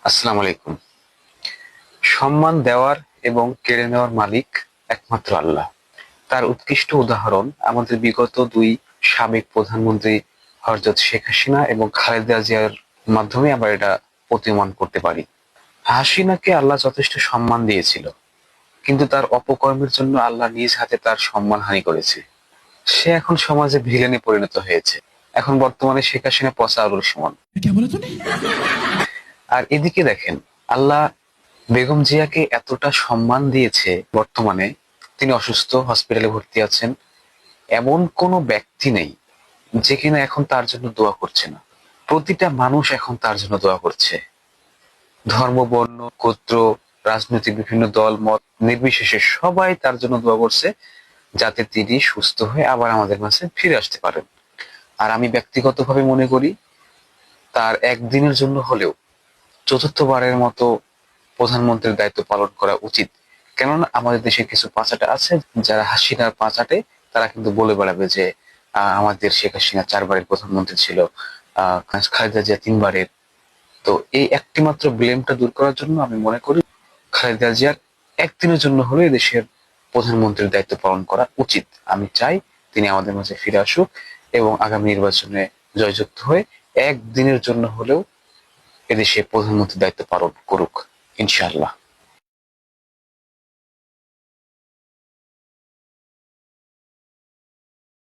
আসসালামু আলাইকুম। সম্মান দেওয়ার এবং কেড়ে নেওয়ার মালিক একমাত্র আল্লাহ। তার উৎকৃষ্ট উদাহরণ আমাদের বিগত দুই সাবেক প্রধানমন্ত্রী হযরত শেখ হাসিনা এবং খালেদা জিয়ার মাধ্যমে আমরা এটা প্রতীয়মান করতে পারি। হাসিনাকে আল্লাহ যথেষ্ট সম্মান দিয়েছিল, কিন্তু তার অপকর্মের জন্য আল্লাহ নিজ হাতে তার সম্মানহানি করেছে। সে এখন সমাজে ভিলেনে পরিণত হয়েছে। এখন বর্তমানে শেখ হাসিনা পচা আলুর সমান। আর এদিকে দেখেন, আল্লাহ বেগম জিয়াকে এতটা সম্মান দিয়েছে, বর্তমানে তিনি অসুস্থ, হসপিটালে ভর্তি আছেন। এমন কোনো ব্যক্তি নেই যে কিনা এখন তার জন্য দোয়া করছে না। প্রতিটা মানুষ এখন তার জন্য দোয়া করছে। ধর্ম, বর্ণ, গোত্র, রাজনৈতিক বিভিন্ন দল মত নির্বিশেষে সবাই তার জন্য দোয়া করছে, যাতে তিনি সুস্থ হয়ে আবার আমাদের মাঝে ফিরে আসতে পারেন। আর আমি ব্যক্তিগতভাবে মনে করি, তার একদিনের জন্য হলেও চতুর্থবারের মতো প্রধানমন্ত্রীর দায়িত্ব পালন করা উচিত। কেননা আমাদের দেশে কিছু পাচাটা আছে, যারা হাসিনার পাচাটে তারা কিন্তু বলে বেড়াবে যে আমাদের শেখ হাসিনা 4 বারের প্রধানমন্ত্রী ছিল, খালেদা জিয়া 3 বারের। তো এই একটি মাত্র ব্লেমটা দূর করার জন্য আমি মনে করি খালেদা জিয়ার একদিনের জন্য হলেও দেশের প্রধানমন্ত্রীর দায়িত্ব পালন করা উচিত। আমি চাই তিনি আমাদের মাঝে ফিরে আসুক এবং আগামী নির্বাচনে জয়যুক্ত হয়ে একদিনের জন্য হলেও এদেশে প্রধানমন্ত্রীর দায়িত্ব পালন করুক, ইনশাআল্লাহ।